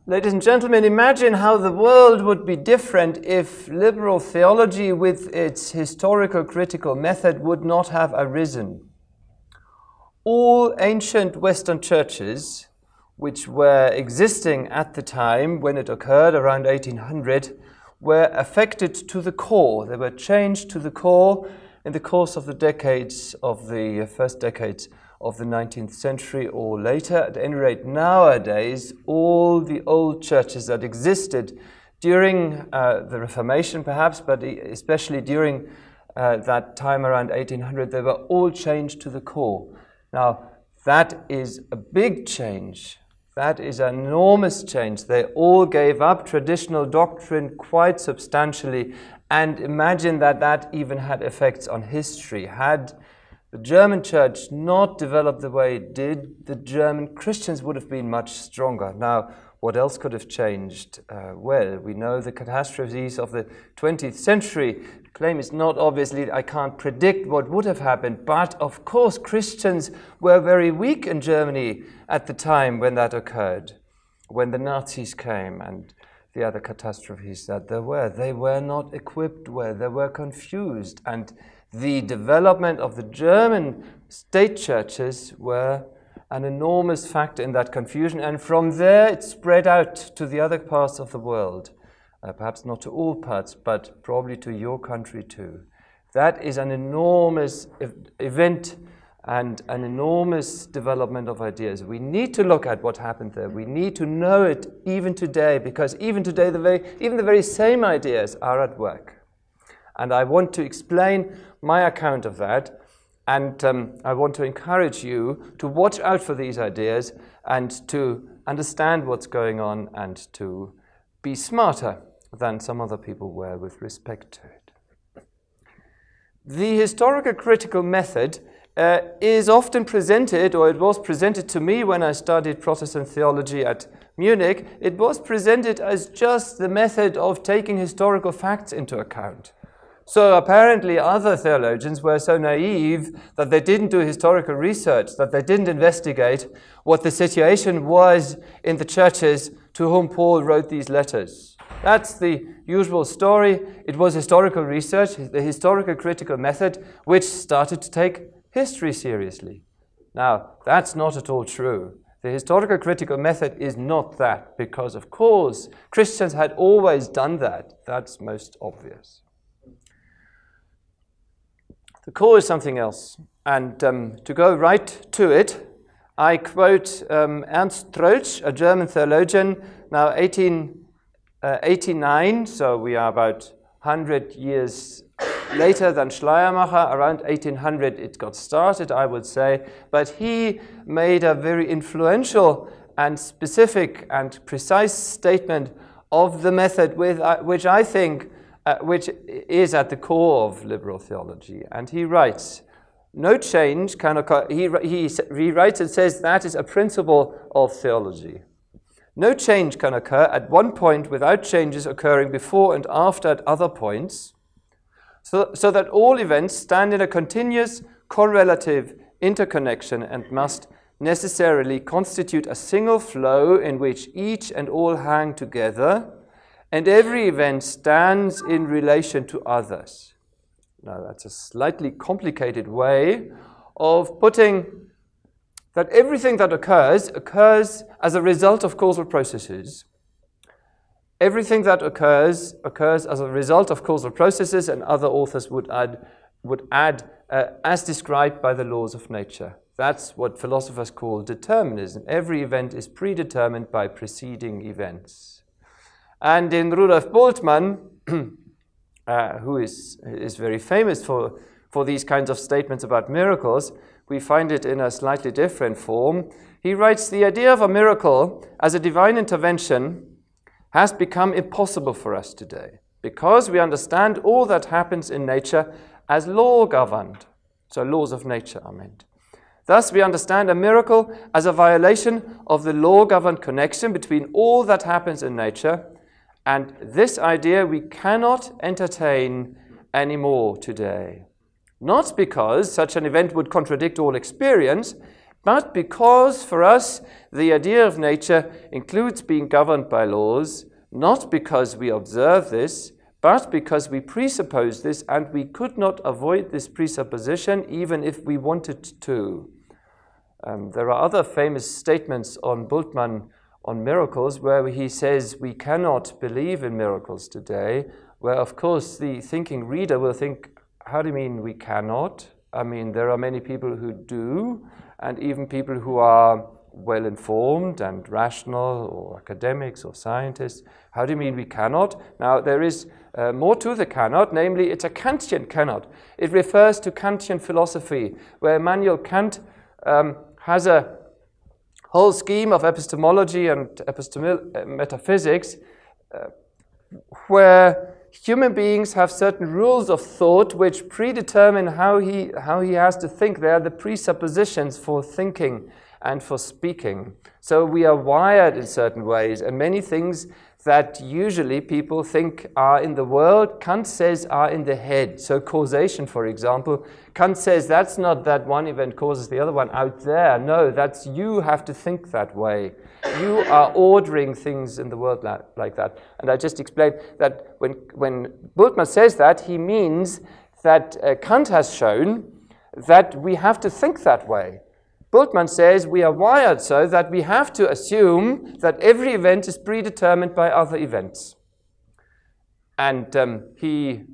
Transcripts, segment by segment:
Ladies and gentlemen, imagine how the world would be different if liberal theology with its historical critical method would not have arisen. All ancient Western churches, which were existing at the time when it occurred around 1800, were affected to the core. They were changed to the core in the course of the decades of the first decades of the 19th century or later. At any rate, nowadays, all the old churches that existed during the Reformation, perhaps, but especially during that time around 1800, they were all changed to the core. Now, that is a big change. That is an enormous change. They all gave up traditional doctrine quite substantially, and imagine that that even had effects on history. Had the German church not developed the way it did, the German Christians would have been much stronger. Now, what else could have changed? Well, we know the catastrophes of the 20th century. The claim is not obviously, I can't predict what would have happened, but of course Christians were very weak in Germany at the time when that occurred, when the Nazis came and the other catastrophes that there were. They were not equipped well, they were confused, and the development of the German state churches were an enormous factor in that confusion, and from there it spread out to the other parts of the world. Perhaps not to all parts, but probably to your country too. That is an enormous event and an enormous development of ideas. We need to look at what happened there. We need to know it even today, because even today even the very same ideas are at work. And I want to explain my account of that, and I want to encourage you to watch out for these ideas and to understand what's going on and to be smarter than some other people were with respect to it. The historical critical method is often presented, or it was presented to me when I studied Protestant theology at Munich, it was presented as just the method of taking historical facts into account. So apparently other theologians were so naive that they didn't do historical research, that they didn't investigate what the situation was in the churches to whom Paul wrote these letters. That's the usual story. It was historical research, the historical critical method, which started to take history seriously. Now, that's not at all true. The historical critical method is not that, because of course Christians had always done that. That's most obvious. The core is something else, and to go right to it, I quote Ernst Troelsch, a German theologian, now 1889, so we are about 100 years later than Schleiermacher. Around 1800 it got started, I would say, but he made a very influential and specific and precise statement of the method which I think which is at the core of liberal theology. And he writes, no change can occur. He writes and says that is a principle of theology. No change can occur at one point without changes occurring before and after at other points, so that all events stand in a continuous correlative interconnection and must necessarily constitute a single flow in which each and all hang together, and every event stands in relation to others. Now, that's a slightly complicated way of putting that everything that occurs as a result of causal processes. Everything that occurs as a result of causal processes, and other authors would add as described by the laws of nature. That's what philosophers call determinism. Every event is predetermined by preceding events. And in Rudolf Bultmann, who is very famous for these kinds of statements about miracles, we find it in a slightly different form. He writes, the idea of a miracle as a divine intervention has become impossible for us today, because we understand all that happens in nature as law-governed. So laws of nature are meant. Thus, we understand a miracle as a violation of the law-governed connection between all that happens in nature, and this idea we cannot entertain anymore today. Not because such an event would contradict all experience, but because for us the idea of nature includes being governed by laws, not because we observe this, but because we presuppose this, and we could not avoid this presupposition even if we wanted to. There are other famous statements on Bultmann on miracles where he says we cannot believe in miracles today, where of course the thinking reader will think, how do you mean we cannot? I mean, there are many people who do, and even people who are well-informed and rational, or academics or scientists. How do you mean we cannot? Now, there is more to the cannot, namely it's a Kantian cannot. It refers to Kantian philosophy, where Immanuel Kant has a whole scheme of epistemology and metaphysics where human beings have certain rules of thought which predetermine how he has to think. They are the presuppositions for thinking and for speaking. So we are wired in certain ways, and many things that usually people think are in the world, Kant says are in the head. So causation, for example, Kant says that's not that one event causes the other one out there. No, that's you have to think that way. You are ordering things in the world like that. And I just explained that when Bultmann says that, he means that Kant has shown that we have to think that way. Bultmann says we are wired so that we have to assume that every event is predetermined by other events. And he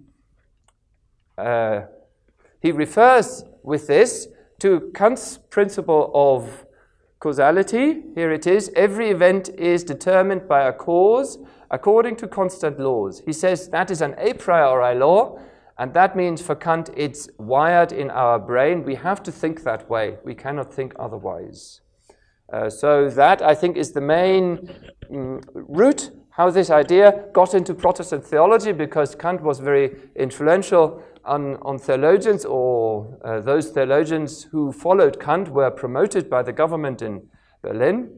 refers with this to Kant's principle of causality. Here it is. Every event is determined by a cause according to constant laws. He says that is an a priori law, and that means for Kant it's wired in our brain. We have to think that way. We cannot think otherwise. So that, I think, is the main root how this idea got into Protestant theology, because Kant was very influential on theologians, or those theologians who followed Kant were promoted by the government in Berlin.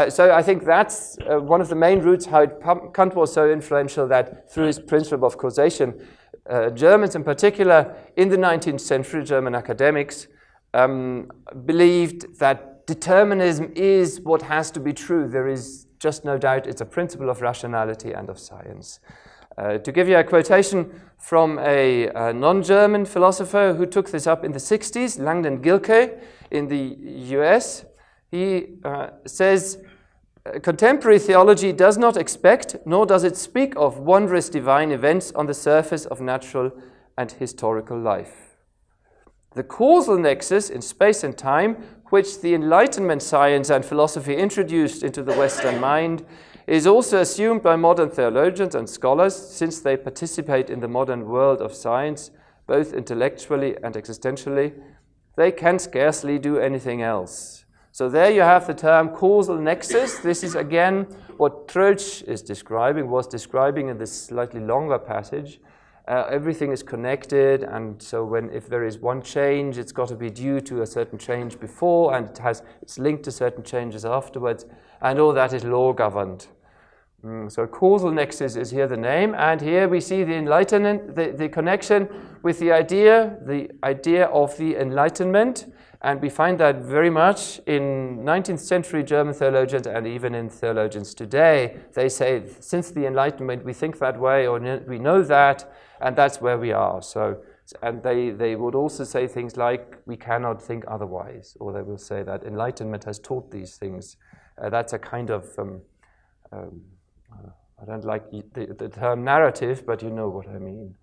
So I think that's one of the main roots how Kant was so influential, that through his principle of causation, Germans in particular in the 19th century, German academics, believed that determinism is what has to be true. There is just no doubt it's a principle of rationality and of science. To give you a quotation from a non-German philosopher who took this up in the 60s, Langdon Gilkey in the US, he says, contemporary theology does not expect, nor does it speak of, wondrous divine events on the surface of natural and historical life. The causal nexus in space and time, which the Enlightenment science and philosophy introduced into the Western mind, is also assumed by modern theologians and scholars, since they participate in the modern world of science, both intellectually and existentially. They can scarcely do anything else. So there you have the term causal nexus. This is again what Troelsch was describing in this slightly longer passage. Everything is connected, and so if there is one change, it's got to be due to a certain change before, and it's linked to certain changes afterwards, and all that is law governed. So causal nexus is here the name, and here we see the Enlightenment, the connection with the idea of the Enlightenment. And we find that very much in 19th century German theologians, and even in theologians today. They say, since the Enlightenment, we think that way, or we know that, and that's where we are. So, and they would also say things like, we cannot think otherwise, or they will say that Enlightenment has taught these things. That's a kind of, I don't like the term narrative, but you know what I mean.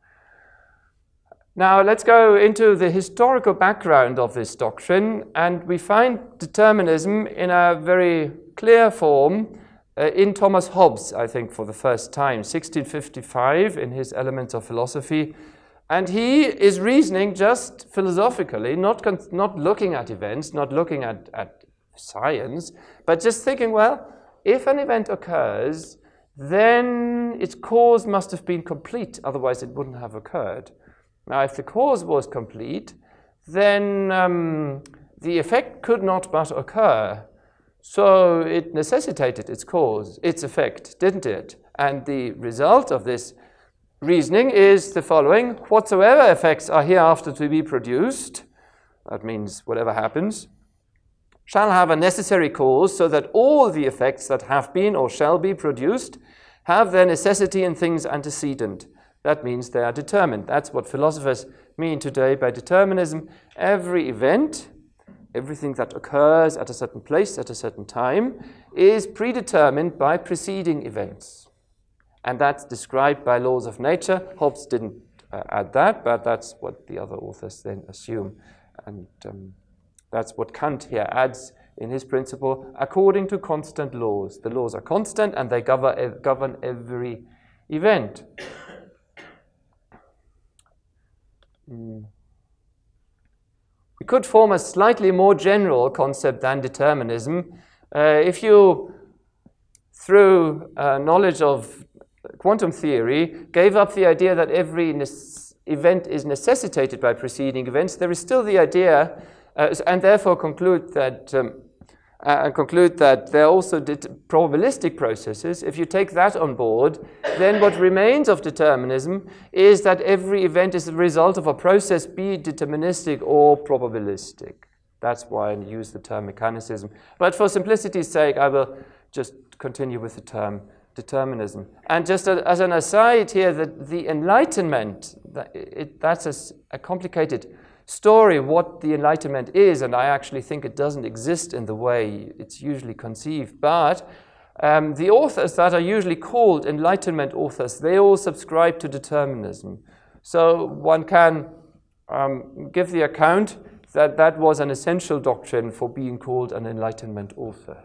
Now let's go into the historical background of this doctrine, and we find determinism in a very clear form in Thomas Hobbes, I think, for the first time, 1655, in his Elements of Philosophy. And he is reasoning just philosophically, not looking at events, not looking at science, but just thinking, well, if an event occurs, then its cause must have been complete, otherwise it wouldn't have occurred. Now, if the cause was complete, then the effect could not but occur. So it necessitated its cause, its effect, didn't it? And the result of this reasoning is the following: whatsoever effects are hereafter to be produced, that means whatever happens, shall have a necessary cause, so that all the effects that have been or shall be produced have their necessity in things antecedent. That means they are determined. That's what philosophers mean today by determinism. Every event, everything that occurs at a certain place, at a certain time, is predetermined by preceding events. And that's described by laws of nature. Hobbes didn't add that, but that's what the other authors then assume. And that's what Kant here adds in his principle, according to constant laws. The laws are constant and they govern every event. We could form a slightly more general concept than determinism. If you, through knowledge of quantum theory, gave up the idea that every event is necessitated by preceding events, there is still the idea, and therefore conclude that there are also probabilistic processes. If you take that on board, then what remains of determinism is that every event is the result of a process, be it deterministic or probabilistic. That's why I use the term mechanicism. But for simplicity's sake, I will just continue with the term determinism. And just as an aside here, the Enlightenment, that's a complicated story what the Enlightenment is, and I actually think it doesn't exist in the way it's usually conceived. But the authors that are usually called Enlightenment authors, they all subscribe to determinism. So one can give the account that that was an essential doctrine for being called an Enlightenment author.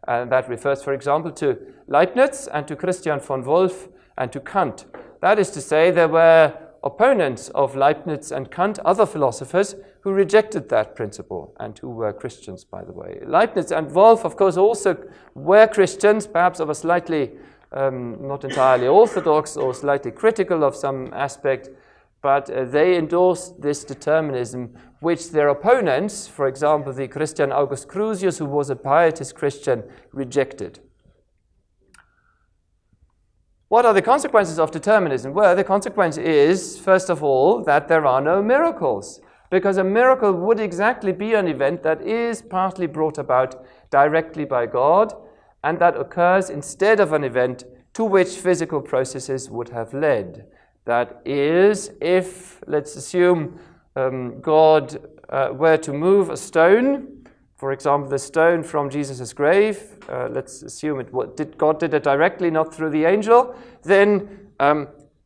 And that refers, for example, to Leibniz and to Christian von Wolff and to Kant. That is to say, there were opponents of Leibniz and Kant, other philosophers, who rejected that principle and who were Christians, by the way. Leibniz and Wolff, of course, also were Christians, perhaps of a slightly not entirely orthodox or slightly critical of some aspect, but they endorsed this determinism, which their opponents, for example, the Christian August Crusius, who was a pietist Christian, rejected. What are the consequences of determinism? Well, the consequence is, first of all, that there are no miracles, because a miracle would exactly be an event that is partly brought about directly by God, and that occurs instead of an event to which physical processes would have led. That is, if, let's assume, God were to move a stone, for example, the stone from Jesus' grave, let's assume God did it directly, not through the angel, then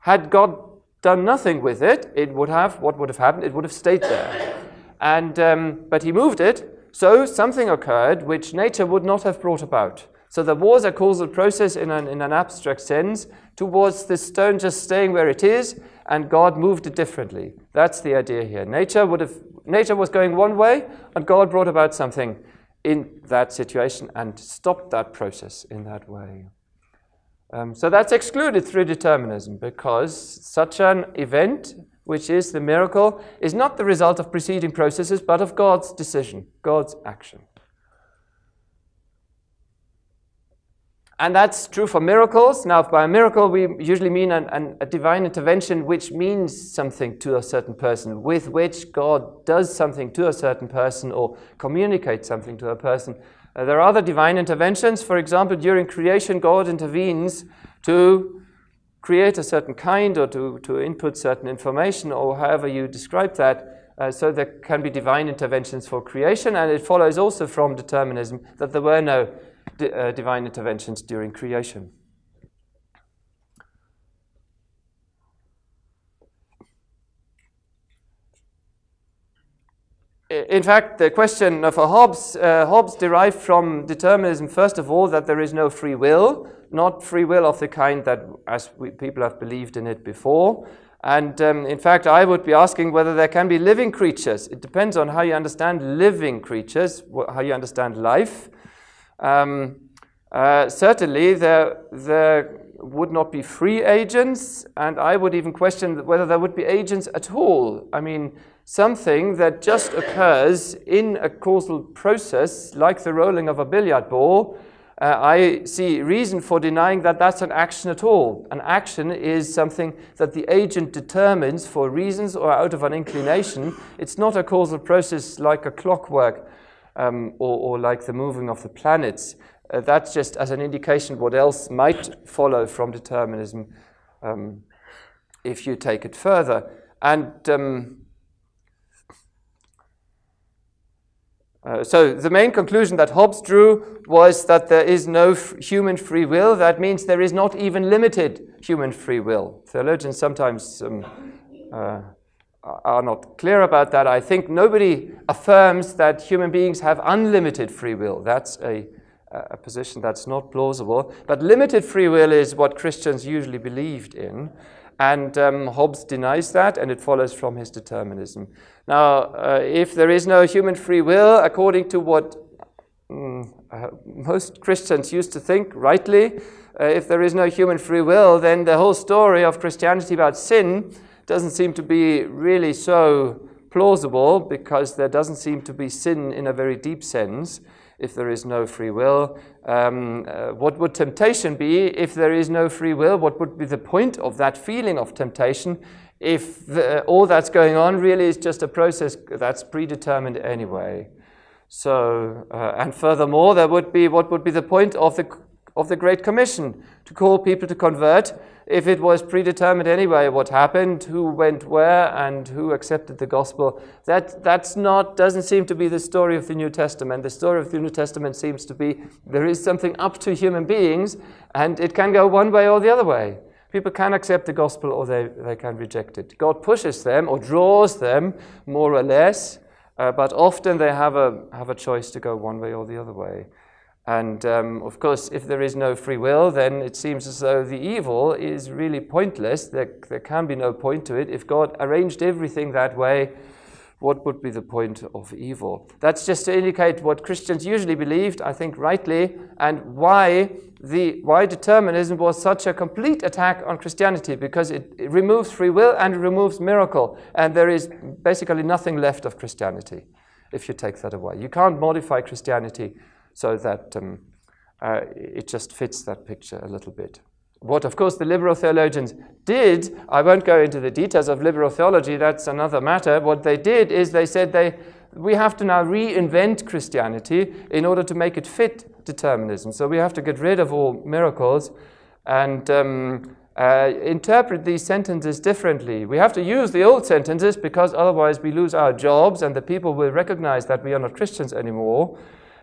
had God done nothing with it, what would have happened? It would have stayed there. And, but he moved it, so something occurred which nature would not have brought about. So there was a causal process in an abstract sense towards this stone just staying where it is, and God moved it differently. That's the idea here. Nature was going one way, and God brought about something in that situation and stopped that process in that way. So that's excluded through determinism, because such an event, which is the miracle, is not the result of preceding processes, but of God's decision, God's action. And that's true for miracles. Now, by a miracle, we usually mean a divine intervention which means something to a certain person, with which God does something to a certain person or communicates something to a person. There are other divine interventions. For example, during creation, God intervenes to create a certain kind or to input certain information, or however you describe that. So there can be divine interventions for creation, and it follows also from determinism that there were no divine interventions during creation. In fact, the question for Hobbes derived from determinism, first of all, that there is no free will, not free will of the kind that people have believed in it before. And in fact, I would be asking whether there can be living creatures. It depends on how you understand living creatures, how you understand life. Certainly, there would not be free agents, and I would even question whether there would be agents at all. I mean, something that just occurs in a causal process, like the rolling of a billiard ball, I see reason for denying that that's an action at all. An action is something that the agent determines for reasons or out of an inclination. It's not a causal process like a clockwork. or like the moving of the planets. That's just as an indication what else might follow from determinism if you take it further. And so the main conclusion that Hobbes drew was that there is no human free will. That means there is not even limited human free will. Theologians sometimes are not clear about that. I think nobody affirms that human beings have unlimited free will. That's a position that's not plausible. But limited free will is what Christians usually believed in. And Hobbes denies that, and it follows from his determinism. Now, if there is no human free will, according to what most Christians used to think, rightly, if there is no human free will, then the whole story of Christianity about sin doesn't seem to be really so plausible, because there doesn't seem to be sin in a very deep sense if there is no free will. What would temptation be if there is no free will? What would be the point of that feeling of temptation if all that's going on really is just a process that's predetermined anyway? So, and furthermore, there would be, what would be the point of the Great Commission? To call people to convert if it was predetermined anyway what happened, who went where, and who accepted the gospel. Doesn't seem to be the story of the New Testament. The story of the New Testament seems to be there is something up to human beings, and it can go one way or the other way. People can accept the gospel or they can reject it. God pushes them or draws them more or less, but often they have a choice to go one way or the other way. And of course, if there is no free will, then it seems as though the evil is really pointless. There can be no point to it. If God arranged everything that way, what would be the point of evil? That's just to indicate what Christians usually believed, I think rightly, and why determinism was such a complete attack on Christianity, because it removes free will and it removes miracle, and there is basically nothing left of Christianity if you take that away. You can't modify Christianity so that it just fits that picture a little bit. What, of course, the liberal theologians did, I won't go into the details of liberal theology, that's another matter. What they did is they said we have to now reinvent Christianity in order to make it fit determinism. So we have to get rid of all miracles and interpret these sentences differently. We have to use the old sentences because otherwise we lose our jobs and the people will recognize that we are not Christians anymore.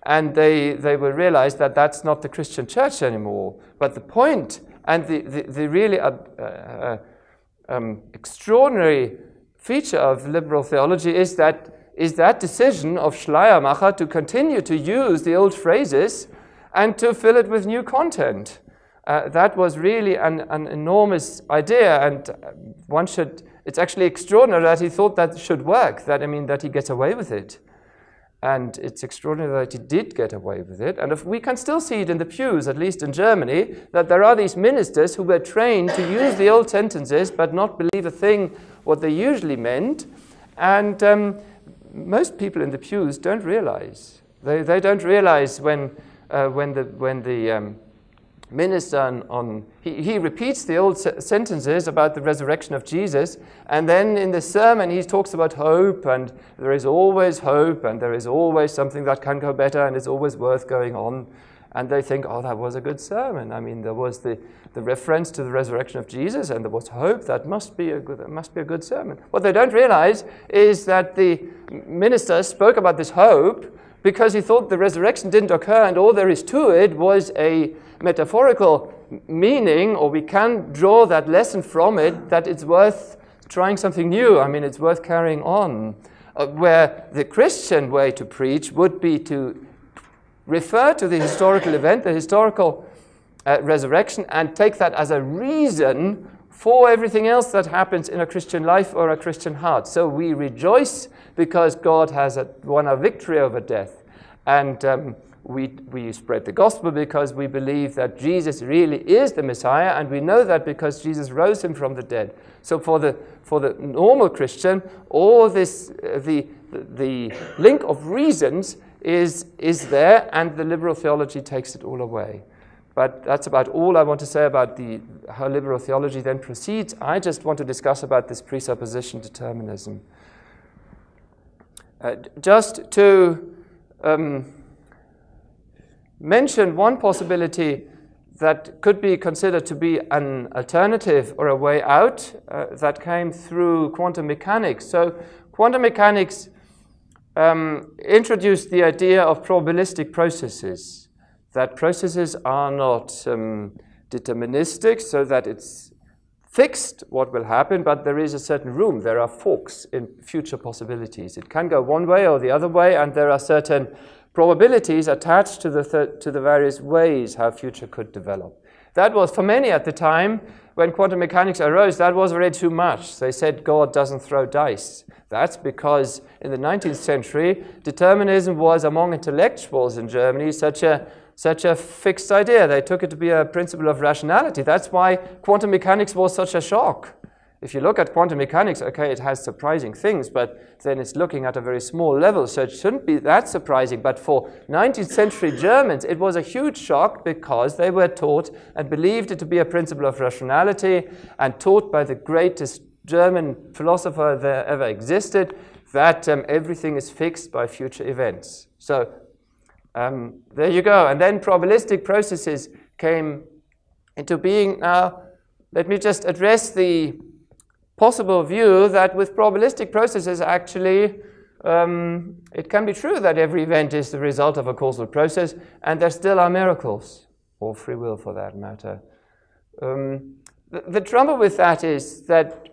And they will realize that that's not the Christian church anymore. But the point and the really extraordinary feature of liberal theology is that decision of Schleiermacher to continue to use the old phrases and to fill it with new content. That was really an enormous idea, and it's actually extraordinary that he thought that should work, that he gets away with it. And it's extraordinary that he did get away with it. And we can still see it in the pews, at least in Germany, that there are these ministers who were trained to use the old sentences but not believe a thing what they usually meant. And most people in the pews don't realize. They don't realize when the minister he repeats the old sentences about the resurrection of Jesus, and then in the sermon he talks about hope, and there is always hope, and there is always something that can go better, and it's always worth going on. And they think, oh, that was a good sermon. There was the reference to the resurrection of Jesus, and there was hope. That must be a good sermon. What they don't realize is that the minister spoke about this hope because he thought the resurrection didn't occur, and all there is to it was a metaphorical meaning, or we can draw that lesson from it, that it's worth trying something new. It's worth carrying on. Where the Christian way to preach would be to refer to the historical event, the historical resurrection, and take that as a reason for everything else that happens in a Christian life or a Christian heart. So we rejoice because God has won a victory over death. And we spread the gospel because we believe that Jesus really is the Messiah, and we know that because Jesus rose him from the dead. So for the normal Christian, all this the link of reasons is there, and the liberal theology takes it all away. But that's about all I want to say about how liberal theology then proceeds. I just want to discuss about this presupposition determinism. Just to mentioned one possibility that could be considered to be an alternative or a way out that came through quantum mechanics. So quantum mechanics introduced the idea of probabilistic processes, that processes are not deterministic, so that it's fixed what will happen, but there is a certain room. There are forks in future possibilities. It can go one way or the other way, and there are certain probabilities attached to the various ways how future could develop. That was, for many at the time, when quantum mechanics arose, that was already too much. They said God doesn't throw dice. That's because in the 19th century, determinism was among intellectuals in Germany such a fixed idea. They took it to be a principle of rationality. That's why quantum mechanics was such a shock. If you look at quantum mechanics, okay, it has surprising things, but then it's looking at a very small level, so it shouldn't be that surprising. But for 19th century Germans, it was a huge shock because they were taught and believed it to be a principle of rationality and taught by the greatest German philosopher that ever existed that everything is fixed by future events. So there you go. And then probabilistic processes came into being. Now, let me just address the possible view that with probabilistic processes, actually, it can be true that every event is the result of a causal process, and there still are miracles, or free will for that matter. The trouble with that is that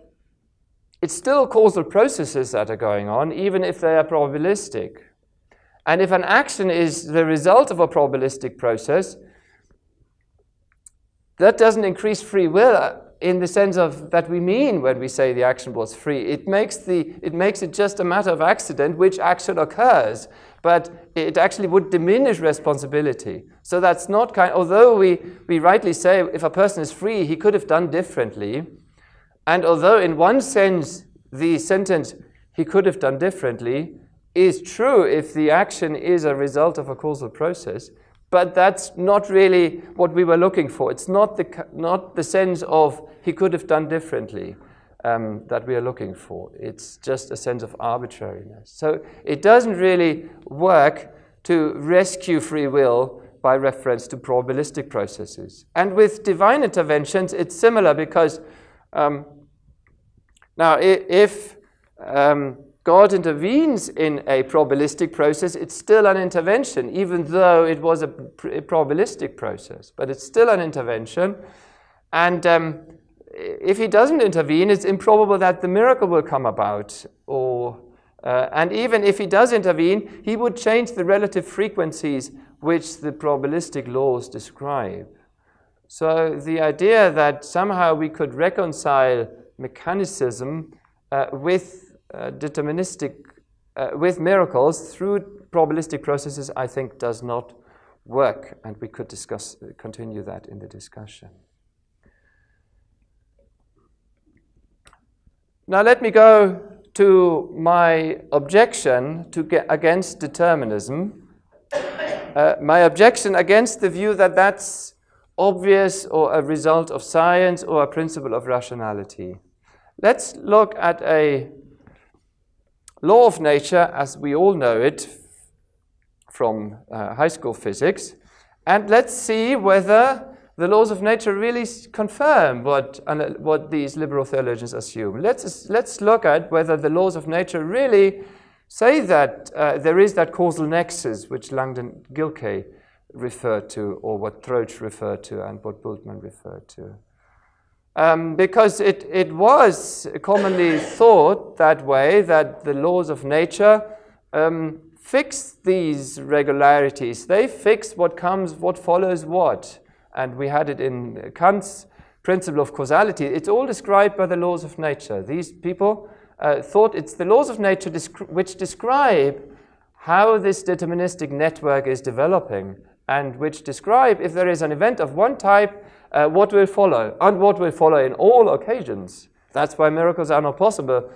it's still causal processes that are going on, even if they are probabilistic. And if an action is the result of a probabilistic process, that doesn't increase free will in the sense of that we mean when we say the action was free. It makes it just a matter of accident which action occurs, but it actually would diminish responsibility. So that's not although we rightly say if a person is free, he could have done differently, and although in one sense the sentence he could have done differently is true if the action is a result of a causal process, but that's not really what we were looking for. It's not the sense of he could have done differently that we are looking for. It's just a sense of arbitrariness. So it doesn't really work to rescue free will by reference to probabilistic processes. And with divine interventions, it's similar because now if God intervenes in a probabilistic process, it's still an intervention, even though it was a probabilistic process. But it's still an intervention. And if he doesn't intervene, it's improbable that the miracle will come about. And even if he does intervene, he would change the relative frequencies which the probabilistic laws describe. So the idea that somehow we could reconcile mechanicism with with miracles through probabilistic processes, I think does not work, and we could continue that in the discussion. Now let me go to my objection against determinism. My objection against the view that that's obvious or a result of science or a principle of rationality. Let's look at a law of nature as we all know it from high school physics, and let's see whether the laws of nature really confirm what these liberal theologians assume. Let's look at whether the laws of nature really say that there is that causal nexus which Langdon Gilkey referred to, or what Troelsch referred to, and what Bultmann referred to. Because it was commonly thought that way, that the laws of nature fix these regularities. They fix what follows what. And we had it in Kant's principle of causality. It's all described by the laws of nature. These people thought it's the laws of nature which describe how this deterministic network is developing, and which describe if there is an event of one type, what will follow, and what will follow in all occasions. That's why miracles are not possible.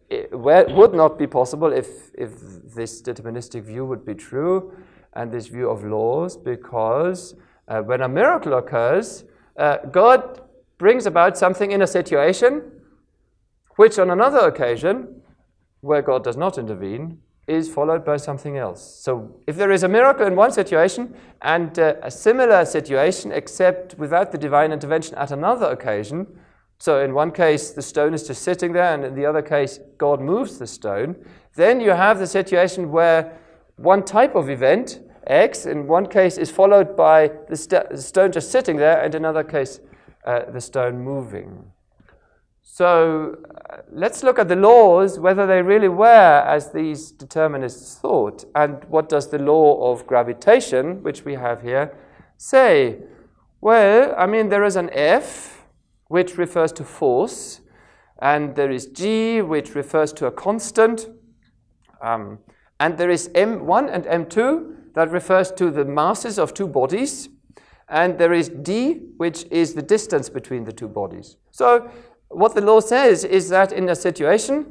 It would not be possible if this deterministic view would be true, and this view of laws, because when a miracle occurs, God brings about something in a situation which on another occasion, where God does not intervene, is followed by something else. So if there is a miracle in one situation and a similar situation, except without the divine intervention at another occasion, so in one case the stone is just sitting there, and in the other case God moves the stone, then you have the situation where one type of event, X, in one case is followed by the stone just sitting there, and in another case the stone moving. So let's look at the laws, whether they really were as these determinists thought. And what does the law of gravitation, which we have here, say? Well, I mean, there is an F, which refers to force, and there is G, which refers to a constant, and there is M1 and M2, that refers to the masses of two bodies, and there is D, which is the distance between the two bodies. So what the law says is that in a situation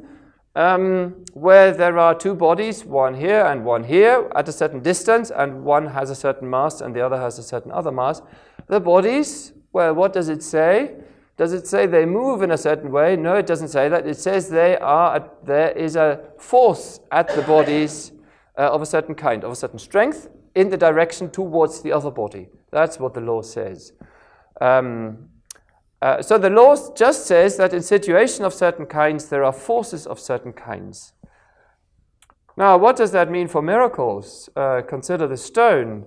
where there are two bodies, one here and one here, at a certain distance, and one has a certain mass and the other has a certain other mass, the bodies, well, what does it say? Does it say they move in a certain way? No, it doesn't say that. It says there is a force at the bodies of a certain kind, of a certain strength, in the direction towards the other body. That's what the law says. So the law just says that in situations of certain kinds, there are forces of certain kinds. Now, what does that mean for miracles? Consider the stone.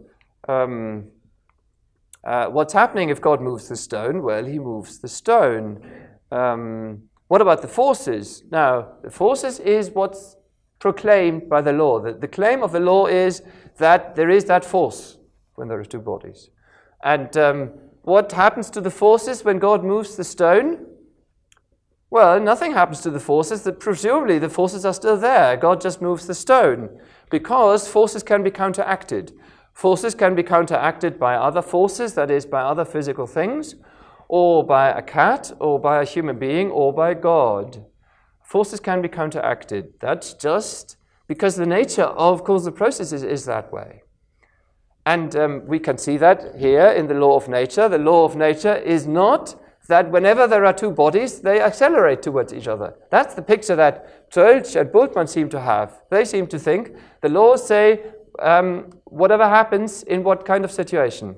What's happening if God moves the stone? Well, he moves the stone. What about the forces? Now, the forces is what's proclaimed by the law. The claim of the law is that there is that force when there are two bodies. And what happens to the forces when God moves the stone? Well, nothing happens to the forces. Presumably, the forces are still there. God just moves the stone because forces can be counteracted. Forces can be counteracted by other forces, that is, by other physical things, or by a cat, or by a human being, or by God. Forces can be counteracted. That's just because the nature of causal processes is that way. And we can see that here in the law of nature. The law of nature is not that whenever there are two bodies, they accelerate towards each other. That's the picture that Troelsch and Bultmann seem to have. They seem to think the laws say whatever happens in what kind of situation.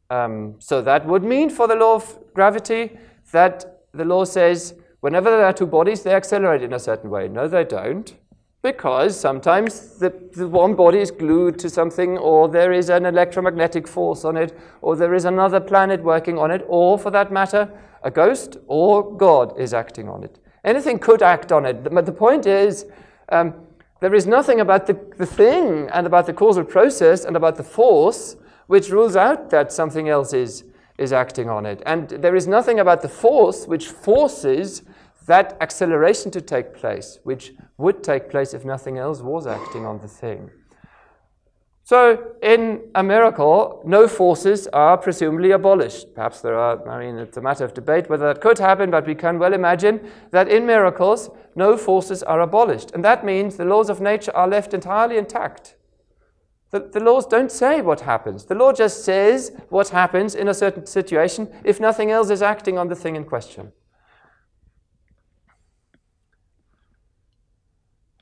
So that would mean for the law of gravity that the law says whenever there are two bodies, they accelerate in a certain way. No, they don't. Because sometimes the one body is glued to something, or there is an electromagnetic force on it, or there is another planet working on it, or for that matter, a ghost or God is acting on it. Anything could act on it. But the point is, there is nothing about the thing and about the causal process and about the force which rules out that something else is acting on it. And there is nothing about the force which forces that acceleration to take place, which would take place if nothing else was acting on the thing. So in a miracle, no forces are presumably abolished. Perhaps there are, I mean, it's a matter of debate whether that could happen, but we can well imagine that in miracles, no forces are abolished. And that means the laws of nature are left entirely intact. The laws don't say what happens. The law just says what happens in a certain situation if nothing else is acting on the thing in question.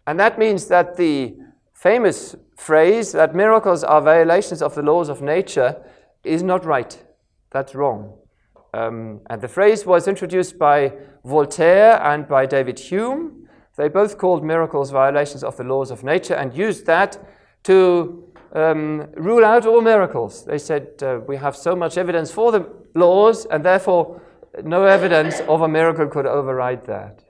And that means that the famous phrase that miracles are violations of the laws of nature is not right. That's wrong. And the phrase was introduced by Voltaire and by David Hume. They both called miracles violations of the laws of nature and used that to rule out all miracles. They said, we have so much evidence for the laws, and therefore no evidence of a miracle could override that.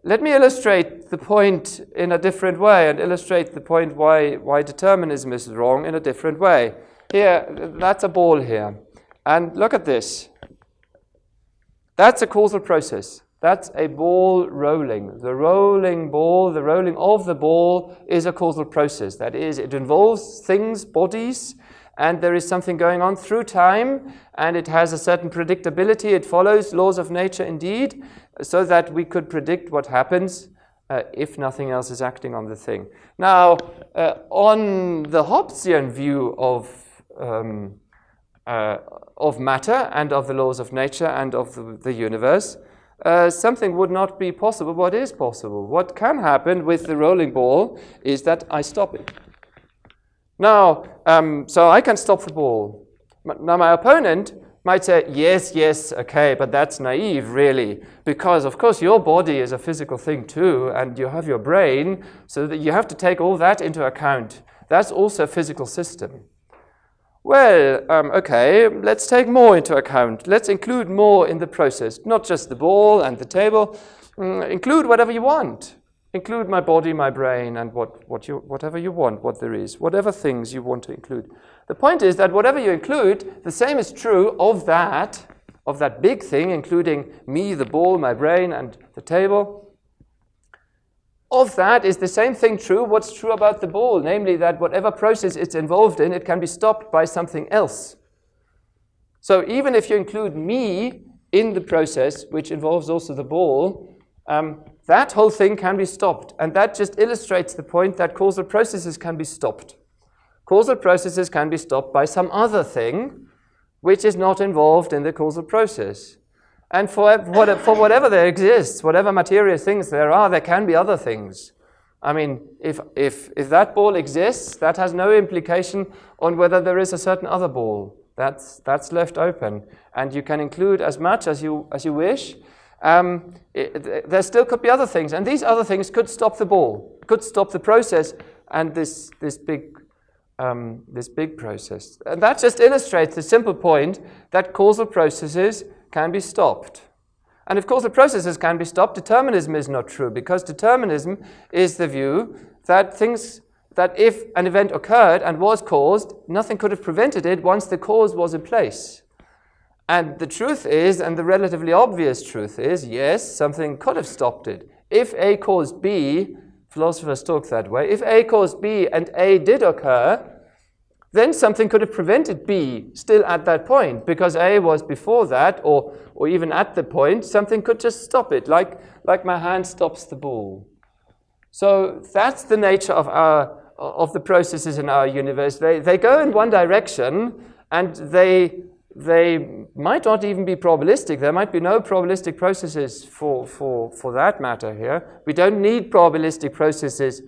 Let me illustrate the point in a different way and illustrate the point why determinism is wrong in a different way. Here, that's a ball here. And look at this. That's a causal process. That's a ball rolling. The rolling ball, the rolling of the ball is a causal process. That is, it involves things, bodies, and there is something going on through time, and it has a certain predictability. It follows laws of nature indeed, so that we could predict what happens if nothing else is acting on the thing. Now, on the Hobbesian view of matter and of the laws of nature and of the universe, something would not be possible. What is possible? What can happen with the rolling ball is that I stop it. Now, so I can stop the ball. Now my opponent might say, yes, okay, but that's naive, really, because, of course, your body is a physical thing, too, and you have your brain, so that you have to take all that into account. That's also a physical system. Well, okay, let's take more into account. Let's include more in the process, not just the ball and the table. Include whatever you want. Include my body, my brain, and whatever you want, what there is, whatever things you want to include. The point is that whatever you include, the same is true of that big thing, including me, the ball, my brain, and the table. Of that is the same thing true, what's true about the ball, namely that whatever process it's involved in, it can be stopped by something else. So even if you include me in the process, which involves also the ball, that whole thing can be stopped. And that just illustrates the point that causal processes can be stopped. Causal processes can be stopped by some other thing which is not involved in the causal process. And for whatever there exists, whatever material things there are, there can be other things. I mean, if that ball exists, that has no implication on whether there is a certain other ball. That's left open. And you can include as much as you wish. There still could be other things, and these other things could stop the ball, could stop the process, and this big process. And that just illustrates the simple point that causal processes can be stopped. And if causal processes can be stopped, determinism is not true, because determinism is the view that if an event occurred and was caused, nothing could have prevented it once the cause was in place. And the truth is, and the relatively obvious truth is, yes, something could have stopped it. If A caused B, philosophers talk that way, if A caused B and A did occur, then something could have prevented B still at that point, because A was before that, or even at the point, something could just stop it, like my hand stops the ball. So that's the nature of the processes in our universe. They go in one direction, and they might not even be probabilistic. There might be no probabilistic processes for that matter here. We don't need probabilistic processes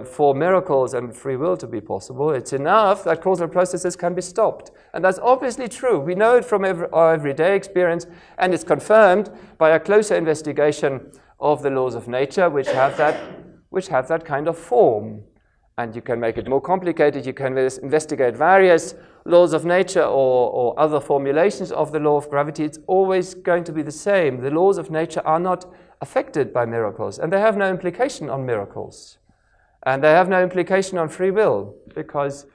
for miracles and free will to be possible. It's enough that causal processes can be stopped. And that's obviously true. We know it from our everyday experience, and it's confirmed by a closer investigation of the laws of nature, which have that kind of form. And you can make it more complicated. You can investigate various laws of nature or other formulations of the law of gravity. It's always going to be the same. The laws of nature are not affected by miracles, and they have no implication on miracles. And they have no implication on free will, because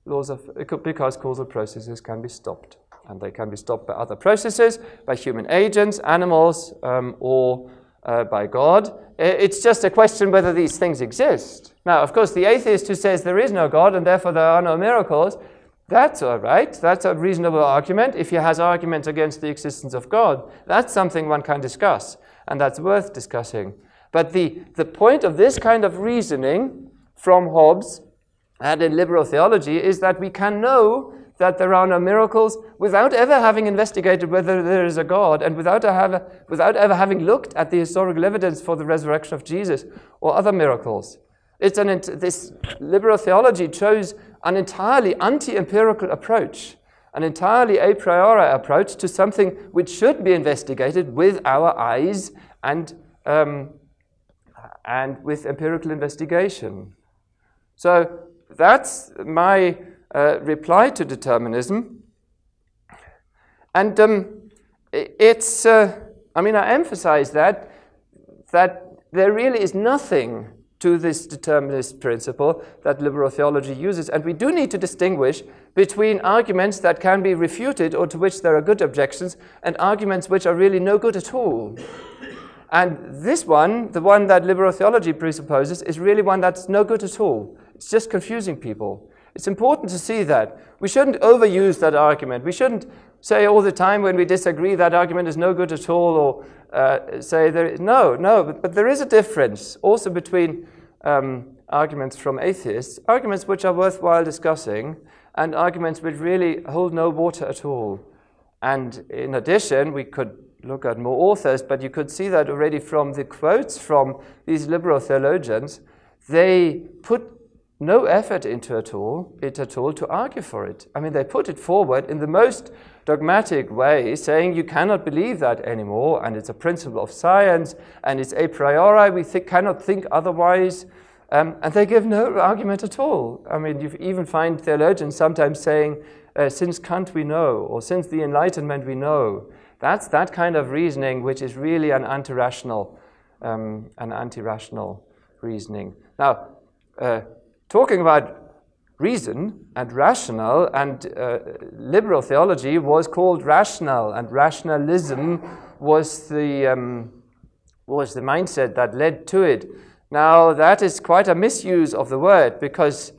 causal processes can be stopped. And they can be stopped by other processes, by human agents, animals, or by God. It's just a question whether these things exist. Now, of course, the atheist who says there is no God and therefore there are no miracles, that's all right. That's a reasonable argument. If he has arguments against the existence of God, that's something one can discuss, and that's worth discussing. But the point of this kind of reasoning from Hobbes and in liberal theology is that we can know that there are no miracles without ever having investigated whether there is a God, and without ever having looked at the historical evidence for the resurrection of Jesus or other miracles. This liberal theology chose an entirely anti-empirical approach, an entirely a priori approach to something which should be investigated with our eyes and with empirical investigation. So that's my reply to determinism. And I emphasize that there really is nothing to this determinist principle that liberal theology uses. And we do need to distinguish between arguments that can be refuted or to which there are good objections, and arguments which are really no good at all. And this one, the one that liberal theology presupposes, is really one that's no good at all. It's just confusing people. It's important to see that. We shouldn't overuse that argument. We shouldn't say all the time when we disagree that argument is no good at all, or say but there is a difference also between arguments from atheists, arguments which are worthwhile discussing, and arguments which really hold no water at all. And in addition, we could look at more authors, but you could see that already from the quotes from these liberal theologians. They put no effort into it at all to argue for it. I mean, they put it forward in the most dogmatic way, saying you cannot believe that anymore, and it's a principle of science, and it's a priori, we cannot think otherwise, and they give no argument at all. I mean, you even find theologians sometimes saying, since Kant we know, or since the Enlightenment we know. That's that kind of reasoning which is really an anti-rational reasoning. Now, talking about reason and rational, and liberal theology was called rational, and rationalism was the mindset that led to it. Now, that is quite a misuse of the word, because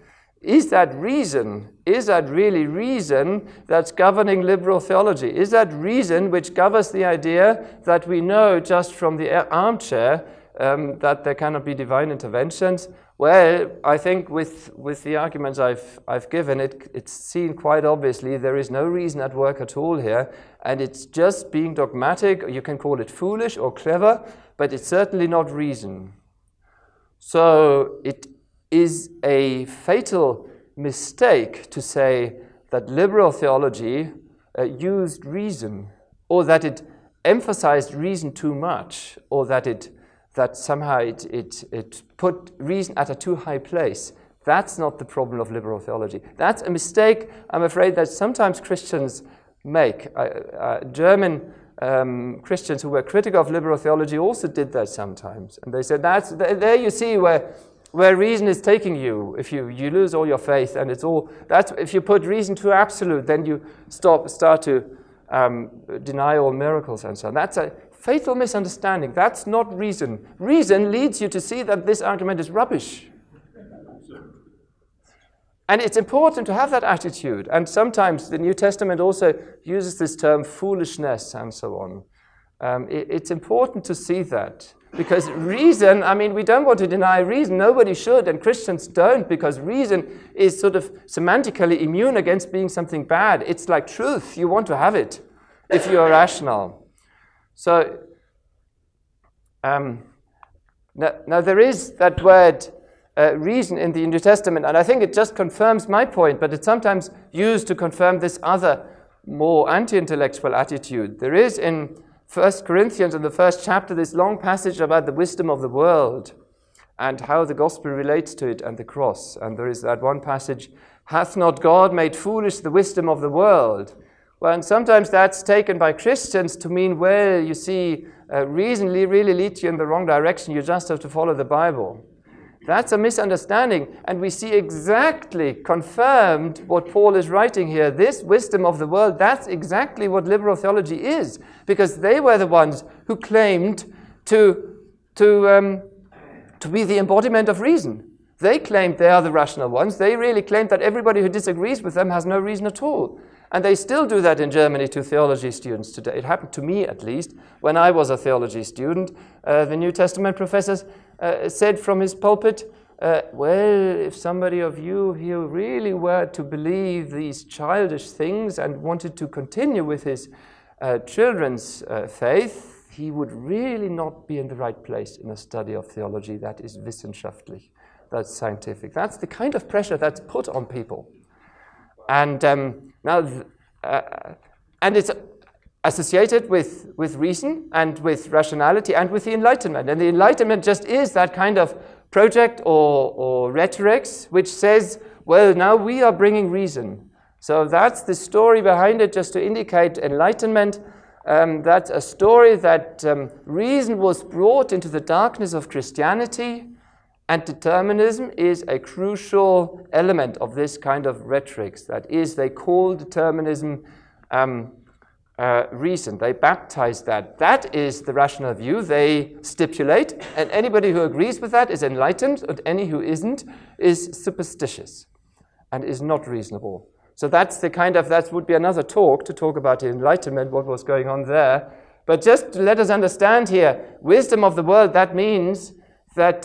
is that reason? Is that really reason that's governing liberal theology? Is that reason which governs the idea that we know just from the armchair that there cannot be divine interventions? Well, I think with the arguments I've given, it's seen quite obviously there is no reason at work at all here, and it's just being dogmatic. You can call it foolish or clever, but it's certainly not reason. So it is a fatal mistake to say that liberal theology used reason, or that it emphasized reason too much, or that somehow it put reason at a too high place. That's not the problem of liberal theology. That's a mistake, I'm afraid, that sometimes Christians make. German Christians who were critical of liberal theology also did that sometimes. And they said, there you see where reason is taking you. If you lose all your faith, and if you put reason too absolute, then you start to deny all miracles and so on. That's a fatal misunderstanding. That's not reason. Reason leads you to see that this argument is rubbish. And it's important to have that attitude. And sometimes the New Testament also uses this term foolishness and so on. It's important to see that. Because reason, I mean, we don't want to deny reason. Nobody should, and Christians don't, because reason is sort of semantically immune against being something bad. It's like truth. You want to have it if you are rational. So, now there is that word reason in the New Testament, and I think it just confirms my point, but it's sometimes used to confirm this other, more anti-intellectual attitude. There is in 1 Corinthians, in the first chapter, this long passage about the wisdom of the world and how the gospel relates to it and the cross. And there is that one passage, hath not God made foolish the wisdom of the world? Well, and sometimes that's taken by Christians to mean, well, you see, reason really leads you in the wrong direction. You just have to follow the Bible. That's a misunderstanding, and we see exactly confirmed what Paul is writing here. This wisdom of the world, that's exactly what liberal theology is, because they were the ones who claimed to be the embodiment of reason. They claimed they are the rational ones. They really claimed that everybody who disagrees with them has no reason at all. And they still do that in Germany to theology students today. It happened to me, at least, when I was a theology student. The New Testament professors said from his pulpit, well, if somebody of you here really were to believe these childish things and wanted to continue with his children's faith, he would really not be in the right place in a study of theology that is wissenschaftlich, that's scientific. That's the kind of pressure that's put on people. And and it's associated with reason and with rationality and with the Enlightenment. And the Enlightenment just is that kind of project or rhetorics which says, well, now we are bringing reason. So that's the story behind it, just to indicate Enlightenment. That's a story that reason was brought into the darkness of Christianity, and determinism is a crucial element of this kind of rhetorics. That is, they call determinism reason. They baptize that. That is the rational view they stipulate, and anybody who agrees with that is enlightened, and any who isn't is superstitious and is not reasonable. So that's the kind of, that would be another talk to talk about the Enlightenment, what was going on there. But just to let us understand here, wisdom of the world, that means that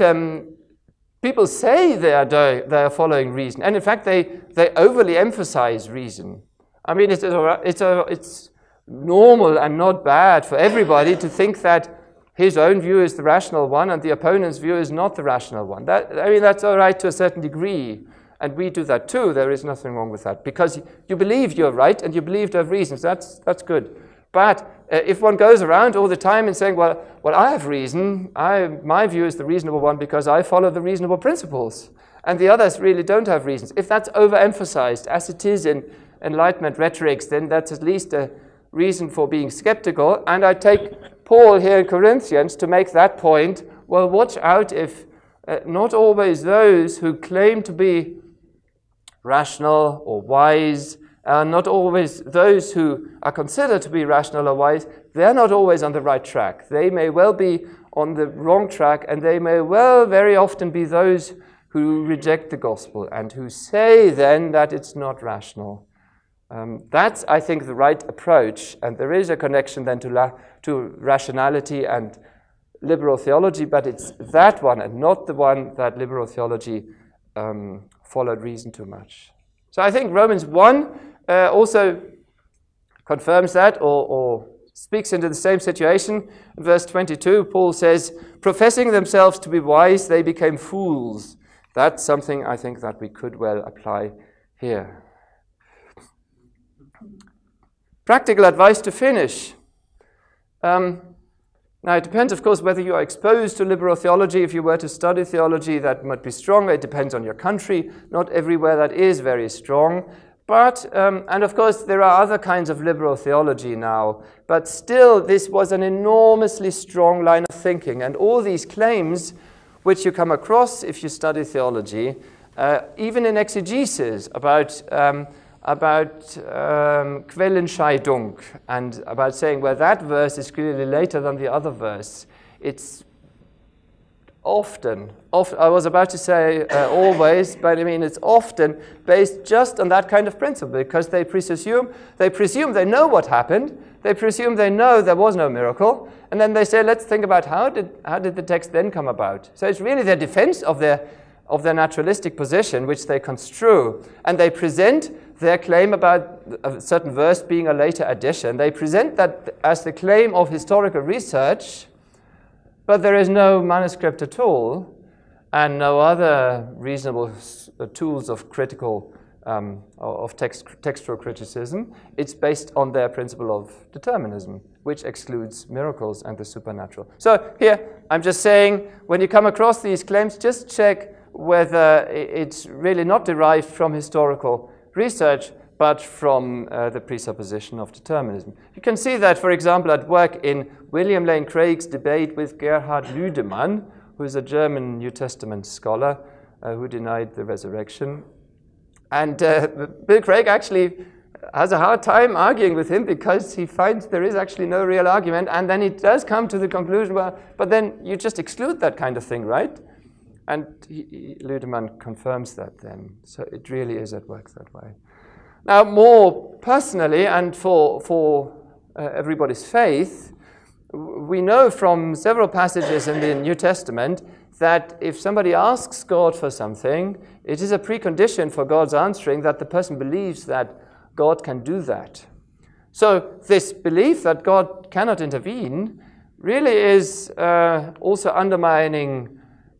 people say they are following reason, and in fact they overly emphasize reason. I mean, it's normal and not bad for everybody to think that his own view is the rational one and the opponent's view is not the rational one. That's all right to a certain degree, and we do that too. There is nothing wrong with that, because you believe you're right and you believe to have reasons. That's good. But if one goes around all the time and saying, well, I have reason, my view is the reasonable one because I follow the reasonable principles, and the others really don't have reasons. If that's overemphasized, as it is in Enlightenment rhetorics, then that's at least a reason for being skeptical. And I take Paul here in Corinthians to make that point. Well, watch out if not always those who claim to be rational or wise, not always those who are considered to be rational or wise, they're not always on the right track. They may well be on the wrong track, and they may well very often be those who reject the gospel and who say then that it's not rational. That's, I think, the right approach, and there is a connection then to rationality and liberal theology, but it's that one and not the one that liberal theology followed reason too much. So I think Romans 1 also confirms that or speaks into the same situation. In verse 22, Paul says, professing themselves to be wise, they became fools. That's something I think that we could well apply here. Practical advice to finish. Now, it depends, of course, whether you are exposed to liberal theology. If you were to study theology, that might be stronger. It depends on your country. Not everywhere that is very strong. But, and of course, there are other kinds of liberal theology now. But still, this was an enormously strong line of thinking. And all these claims, which you come across if you study theology, even in exegesis, about Quellenscheidung, and about saying, well, that verse is clearly later than the other verse. It's often, I was about to say always, but I mean it's often based just on that kind of principle, because they presume they know what happened, they presume they know there was no miracle, and then they say, let's think about how did the text then come about. So it's really their defense of their naturalistic position, which they construe, and they present their claim about a certain verse being a later addition. They present that as the claim of historical research, but there is no manuscript at all, and no other reasonable tools of critical, textual criticism. It's based on their principle of determinism, which excludes miracles and the supernatural. So here, I'm just saying, when you come across these claims, just check whether it's really not derived from historical research, but from the presupposition of determinism. You can see that, for example, at work in William Lane Craig's debate with Gerhard Lüdemann, who is a German New Testament scholar who denied the resurrection. And Bill Craig actually has a hard time arguing with him because he finds there is actually no real argument, and then he does come to the conclusion, well, but then you just exclude that kind of thing, right? And Lüdemann confirms that then. So it really is at work that way. Now, more personally, and for everybody's faith, we know from several passages in the New Testament that if somebody asks God for something, it is a precondition for God's answering that the person believes that God can do that. So this belief that God cannot intervene really is also undermining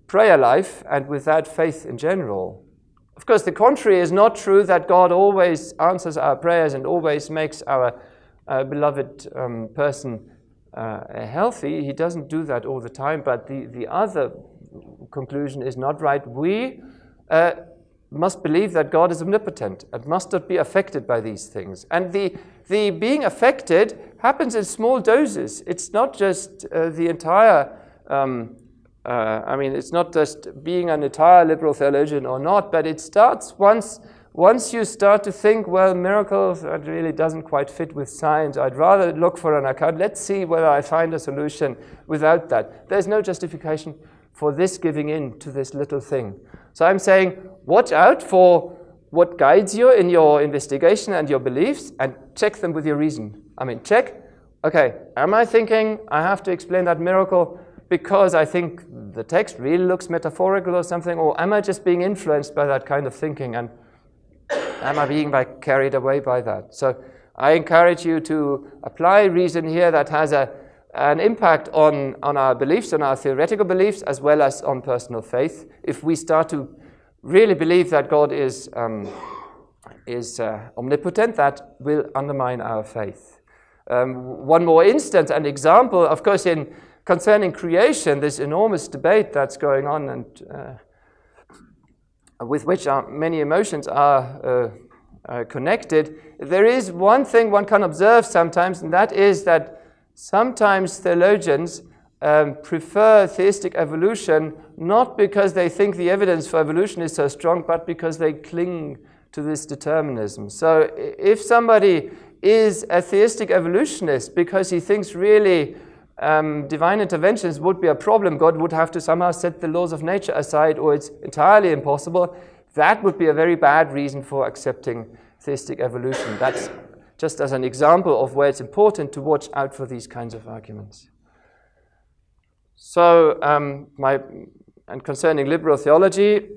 prayer life, and with that, faith in general. Of course, the contrary is not true, that God always answers our prayers and always makes our beloved person healthy. He doesn't do that all the time, but the other conclusion is not right. We must believe that God is omnipotent and must not be affected by these things. And the being affected happens in small doses. It's not just the entire it's not just being an entire liberal theologian or not, but it starts once you start to think, well, miracles, that really doesn't quite fit with science. I'd rather look for an account. Let's see whether I find a solution without that. There's no justification for this giving in to this little thing. So I'm saying, watch out for what guides you in your investigation and your beliefs, and check them with your reason. Check, okay, am I thinking I have to explain that miracle because I think the text really looks metaphorical or something, or am I just being influenced by that kind of thinking, and am I being carried away by that? So I encourage you to apply reason here that has an impact on our beliefs, on our theoretical beliefs, as well as on personal faith. If we start to really believe that God is omnipotent, that will undermine our faith. One more instance and example, of course, concerning creation, this enormous debate that's going on, and with which many emotions are connected. There is one thing one can observe sometimes, and that is that sometimes theologians prefer theistic evolution not because they think the evidence for evolution is so strong, but because they cling to this determinism. So if somebody is a theistic evolutionist because he thinks really divine interventions would be a problem, God would have to somehow set the laws of nature aside, or it's entirely impossible, that would be a very bad reason for accepting theistic evolution. That's just as an example of where it's important to watch out for these kinds of arguments. So, and concerning liberal theology,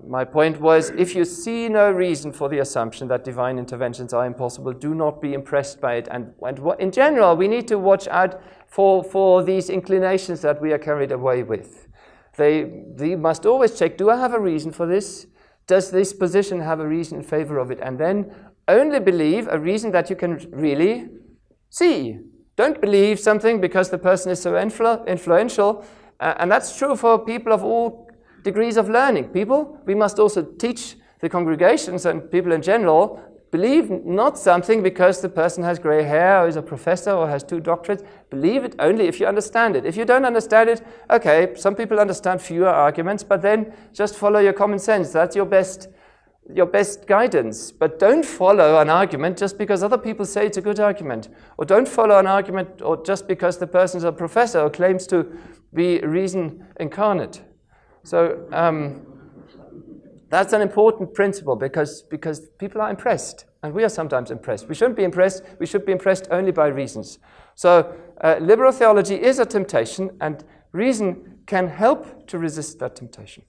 my point was, if you see no reason for the assumption that divine interventions are impossible, do not be impressed by it. And in general, we need to watch out for these inclinations that we are carried away with. They must always check, do I have a reason for this? Does this position have a reason in favor of it? And then only believe a reason that you can really see. Don't believe something because the person is so influential. And that's true for people of all degrees of learning. We must also teach the congregations and people in general, believe not something because the person has gray hair or is a professor or has 2 doctorates. Believe it only if you understand it. If you don't understand it, okay, some people understand fewer arguments, but then just follow your common sense. That's your best guidance. But don't follow an argument just because other people say it's a good argument. Or don't follow an argument or just because the person is a professor or claims to be reason incarnate. So that's an important principle because people are impressed, and we are sometimes impressed. We shouldn't be impressed. We should be impressed only by reasons. So liberal theology is a temptation, and reason can help to resist that temptation.